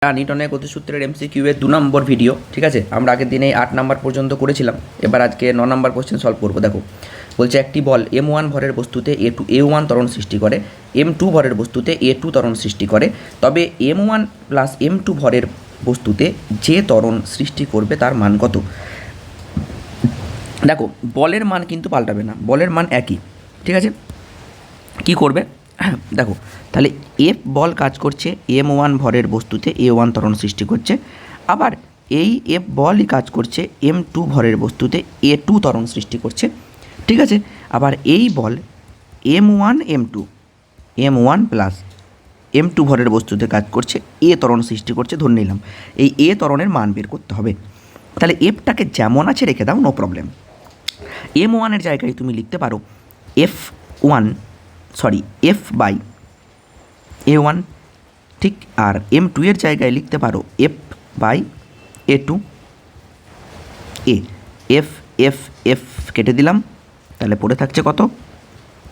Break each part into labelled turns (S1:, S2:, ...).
S1: নিউটনের গতিসূত্রের এমসিকিউ এর 2 নম্বর ভিডিও। ঠিক আছে, আমরা আগের দিনে 8 নাম্বার পর্যন্ত করেছিলাম। এবার আজকে 9 নম্বর কোশ্চেন সলভ করবো। দেখো বলছে একটি বল m1 ভরের বস্তুতে a1 ত্বরণ সৃষ্টি করে, m2 ভরের বস্তুতে a2 ত্বরণ সৃষ্টি করে, তবে m1 প্লাস m2 ভরের বস্তুতে যে ত্বরণ সৃষ্টি করবে তার মান কত। দেখো বলের মান কিন্তু পাল্টাবে না, বলের মান একই। ঠিক আছে, কি করবে দেখো, তাহলে এফ বল কাজ করছে m1 ভরের বস্তুতে a1 ত্বরণ সৃষ্টি করছে, আবার এই এফ বলই কাজ করছে m2 ভরের বস্তুতে a2 ত্বরণ সৃষ্টি করছে। ঠিক আছে, আবার এই বল m1 প্লাস m2 ভরের বস্তুতে কাজ করছে a ত্বরণ সৃষ্টি করছে ধরে নিলাম। এই a ত্বরণের মান বের করতে হবে। তাহলে এফটাকে যেমন আছে রেখে দাও, নো প্রবলেম। m1 এর জায়গায় তুমি লিখতে পারো এফ বাই a1, ঠিক। আর m2 এর জায়গায় লিখতে পারো F by a2, F F F কেটে দিলাম, তাহলে পড়ে থাকছে কত,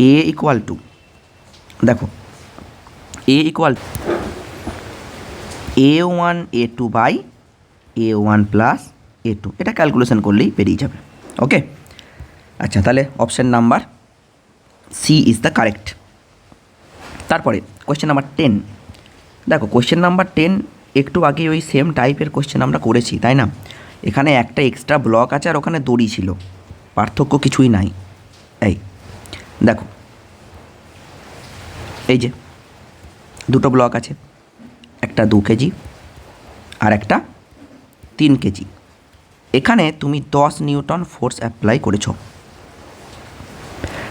S1: a ইকুয়াল টু, দেখো a equal a1 a2 by a1 plus a2, এটা ক্যালকুলেশন করলেই বেরিয়ে যাবে। ওকে, আচ্ছা, তাহলে option number C is the correct. তারপরে কোয়েশ্চেন নাম্বার 10। দেখো কোয়েশ্চেন নাম্বার 10 একটু আগে ওই সেম টাইপের কোয়েশ্চেন আমরা করেছি, তাই না? এখানে একটা এক্সট্রা ব্লক আছে আর ওখানে দড়ি ছিল, পার্থক্য কিছুই নাই। এই দেখো, এই যে দুটো ব্লক আছে, একটা 2 কেজি আর একটা 3 কেজি। এখানে তুমি 10 নিউটন ফোর্স অ্যাপ্লাই করেছো।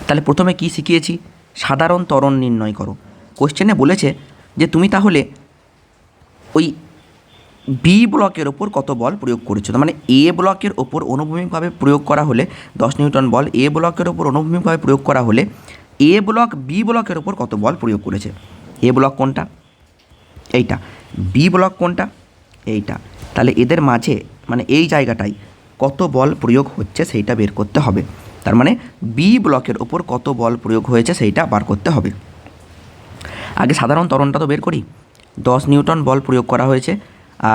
S1: তাহলে প্রথমে কি শিখিয়েছি, সাধারণ ত্বরণ নির্ণয় করো। কোশ্চেনে বলেছে যে তুমি তাহলে ওই বি ব্লকের ওপর কত বল প্রয়োগ করেছো, তার মানে এ ব্লকের ওপর অনুভূমিকভাবে প্রয়োগ করা হলে 10 নিউটন বল, এ ব্লকের ওপর অনুভূমিকভাবে প্রয়োগ করা হলে এ ব্লক বি ব্লকের ওপর কত বল প্রয়োগ করেছে। এ ব্লক কোনটা, এইটা। বি ব্লক কোনটা, এইটা। তাহলে এদের মাঝে মানে এই জায়গাটায় কত বল প্রয়োগ হচ্ছে সেইটা বের করতে হবে। তার মানে বি ব্লকের ওপর কত বল প্রয়োগ হয়েছে সেইটা বার করতে হবে। আগে সাধারণ ত্বরণটা তো বের করি। 10 নিউটন বল প্রয়োগ করা হয়েছে,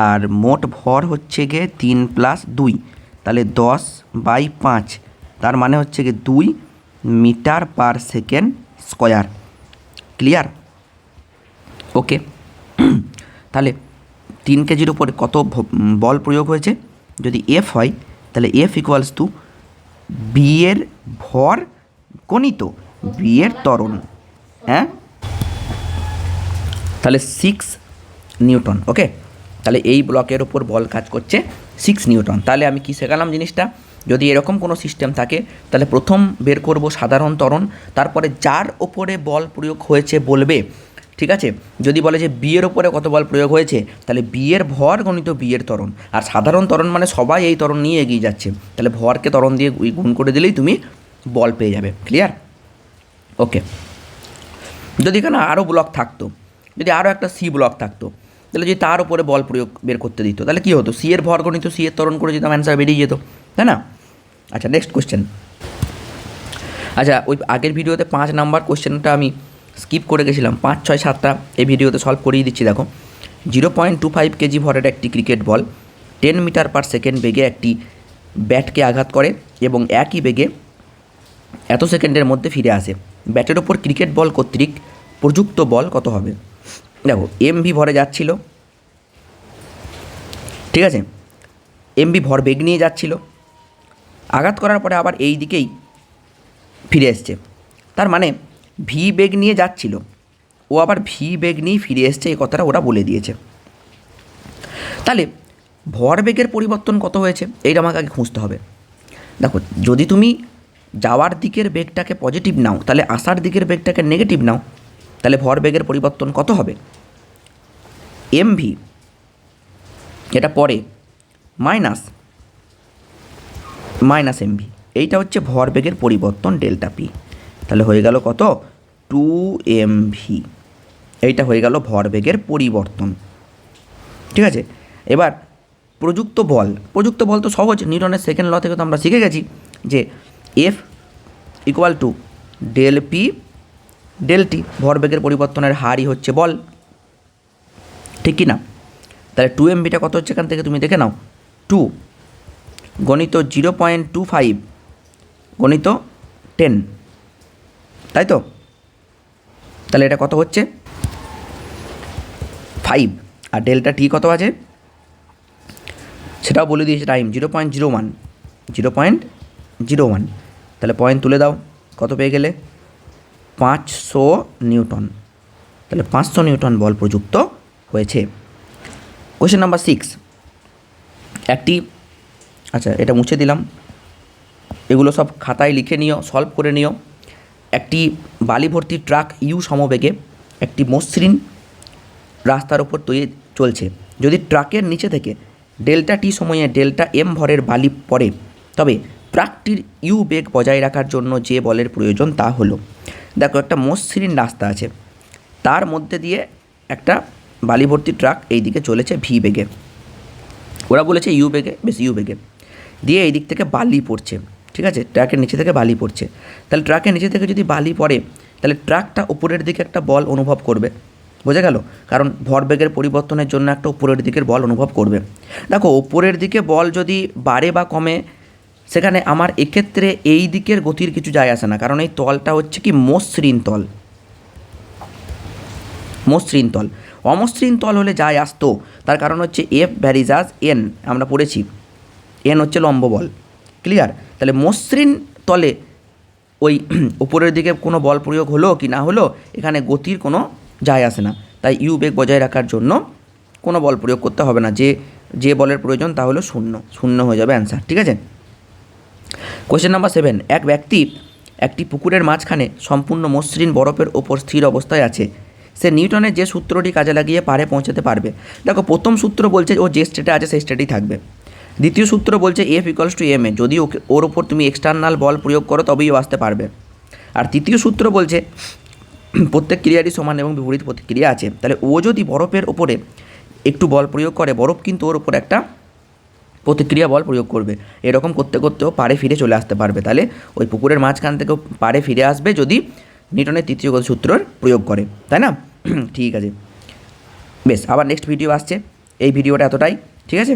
S1: আর মোট ভর হচ্ছে গিয়ে 3 প্লাস 2, তাহলে 10/5, তার মানে হচ্ছে গিয়ে 2 metre per second square. Clear? Okay, তাহলে 3 কেজির উপরে কত বল প্রয়োগ হয়েছে, যদি এফ হয় তাহলে এফ ইকুয়ালস টু বি এর ভর গণিত বি এর ত্বরণ, হ্যাঁ, তাহলে 6 নিউটন। ওকে, তাহলে এই ব্লকের ওপর বল কাজ করছে 6 নিউটন। তাহলে আমি কি শেখালাম জিনিসটা, যদি এরকম কোনো সিস্টেম থাকে তাহলে প্রথম বের করব সাধারণ ত্বরণ, তারপরে যার ওপরে বল প্রয়োগ হয়েছে বলবে। ঠিক আছে, যদি বলে যে বি এর ওপরে কত বল প্রয়োগ হয়েছে, তাহলে বি এর ভর গণিত বি এর ত্বরণ। আর সাধারণ ত্বরণ মানে সবাই এই ত্বরণ নিয়ে এগিয়ে যাচ্ছে, তাহলে ভরকে ত্বরণ দিয়ে গুণ করে দিলেই তুমি বল পেয়ে যাবে। ক্লিয়ার? ওকে, যদি এখানে আরও ব্লক থাকতো, যদি আরও একটা সি ব্লক থাকতো, তাহলে যদি তার উপরে বল প্রয়োগ বের করতে দিত, তাহলে কী হতো, সি এর ভর গণিত সি এর ত্বরণ করে যেতাম, অ্যান্সার বেরিয়ে যেত, তাই না? আচ্ছা, নেক্সট কোশ্চেন। আচ্ছা, ওই আগের ভিডিওতে 5 নাম্বার কোশ্চেনটা আমি স্কিপ করে গেছিলাম, 5, 6, 7টা এই ভিডিওতে সলভ করিয়ে দিচ্ছি। দেখো, 0.25 কেজি ভরের একটি cricket ball 10 metre per second বেগে একটি ব্যাটকে আঘাত করে এবং একই বেগে এত সেকেন্ডের মধ্যে ফিরে আসে। ব্যাটের ওপর ক্রিকেট বল কর্তৃক প্রযুক্ত বল কত হবে। দেখো, এমভি ভরে যাচ্ছিল, ঠিক আছে, এমভি ভর বেগ নিয়ে যাচ্ছিল, আঘাত করার পরে আবার এই দিকেই ফিরে এসছে, তার মানে ভি বেগ নিয়ে যাচ্ছিল, ও আবার ভি বেগ নিয়ে ফিরে এসছে, এই কথাটা ওরা বলে দিয়েছে। তাহলে ভর বেগের পরিবর্তন কত হয়েছে এইটা আমাকে আগে খুঁজতে হবে। দেখো, যদি তুমি যাওয়ার দিকের বেগটাকে পজিটিভ নাও, তাহলে আসার দিকের বেগটাকে নেগেটিভ নাও, তাহলে ভর বেগের পরিবর্তন কত হবে, এমভি এটা পরে মাইনাস এমভি, এইটা হচ্ছে ভর বেগের পরিবর্তন ডেল্টা পি। তাহলে হয়ে গেল কত, 2mv, এইটা হয়ে গেল ভর বেগের পরিবর্তন। ঠিক আছে, এবার প্রযুক্ত বল তো সহজ, নিউটনের সেকেন্ড ল থেকে তো আমরা শিখে গেছি যে F equal to del P del T, ভরবেগের পরিবর্তনের হারই হচ্ছে বল, ঠিক কি না? তাহলে 2 MBটা কত হচ্ছে এখান থেকে তুমি দেখে নাও, 2 গণিত 0.25 গণিত 10, তাই তো? তাহলে এটা কত হচ্ছে 5, আর ডেল্টা টি কত আছে সেটাও বলে দিয়েছে টাইম 0.01, 0.01। তাহলে পয়েন্ট তুলে দাও, কত পেয়ে গেলে 500 নিউটন। তাহলে 500 নিউটন বল প্রযুক্ত হয়েছে। কোয়েশ্চেন নাম্বার 6, একটি, আচ্ছা এটা মুছে দিলাম, এগুলো সব খাতায় লিখে নিও, সলভ করে নিও। একটি বালি ভর্তি ট্রাক ইউ সমবেগে একটি মসৃণ রাস্তার উপর চলছে। যদি ট্রাকের নিচে থেকে ডেল্টা টি সময়ে ডেল্টা এম ভরের বালি পড়ে, তবে ট্রাকটির ইউ বেগ বজায় রাখার জন্য যে বলের প্রয়োজন তা হলো। দেখো একটা মসৃণ রাস্তা আছে, তার মধ্যে দিয়ে একটা বালি ভর্তি ট্রাক এই দিকে চলেছে ভি বেগে, ওরা বলেছে ইউ বেগে, বেশ ইউ বেগে, দিয়ে এই দিক থেকে বালি পড়ছে, ঠিক আছে, ট্রাকের নিচে থেকে বালি পড়ছে। তাহলে ট্রাকের নিচে থেকে যদি বালি পড়ে, তাহলে ট্রাকটা উপরের দিকে একটা বল অনুভব করবে, বোঝা গেল? কারণ ভরবেগের পরিবর্তনের জন্য একটা উপরের দিকের বল অনুভব করবে। দেখো উপরের দিকে বল যদি বাড়ে বা কমে, সেখানে আমার এক্ষেত্রে এই দিকের গতির কিছু যায় আসে না, কারণ এই তলটা হচ্ছে কি মসৃণ তল, মসৃণ তল। অমসৃণ তল হলে যায় আসতো, তার কারণ হচ্ছে এফ ভ্যারিজ আজ এন, আমরা পড়েছি এন হচ্ছে লম্ব বল, ক্লিয়ার? তাহলে মসৃণ তলে ওই উপরের দিকে কোনো বল প্রয়োগ হলো কি না হলো, এখানে গতির কোনো যায় আসে না, তাই ইউ বেগ বজায় রাখার জন্য কোনো বল প্রয়োগ করতে হবে না, যে বলের প্রয়োজন তা হলো শূন্য হয়ে যাবে অ্যান্সার, ঠিক আছে? কোয়েশ্চেন নাম্বার 7, এক ব্যক্তি একটি পুকুরের মাঝখানে সম্পূর্ণ মসৃণ বরফের ওপর স্থির অবস্থায় আছে, সে নিউটনের যে সূত্রটি কাজে লাগিয়ে পারে পৌঁছাতে পারবে। দেখো প্রথম সূত্র বলছে ও যে স্টেটে আছে সেই স্টেটেই থাকবে। দ্বিতীয় সূত্র বলছে F equals to M A, যদি ওর ওপর তুমি এক্সটার্নাল বল প্রয়োগ করো তবেই ও আসতে পারবে। আর তৃতীয় সূত্র বলছে প্রত্যেক ক্রিয়ারই সমান এবং বিপরীত প্রতিক্রিয়া আছে। তাহলে ও যদি বরফের ওপরে একটু বল প্রয়োগ করে, বরফ কিন্তু ওর ওপর একটা প্রতিক্রিয়া বল প্রয়োগ করবে। এরকম করতে করতেও পারে ফিরে চলে আসতে পারবে। তাহলে ওই পুকুরের মাঝখান থেকেও পারে ফিরে আসবে যদি নিউটনের তৃতীয় সূত্রের প্রয়োগ করে, তাই না? ঠিক আছে, বেশ, আবার নেক্সট ভিডিও আসছে, এই ভিডিওটা এতটাই, ঠিক আছে।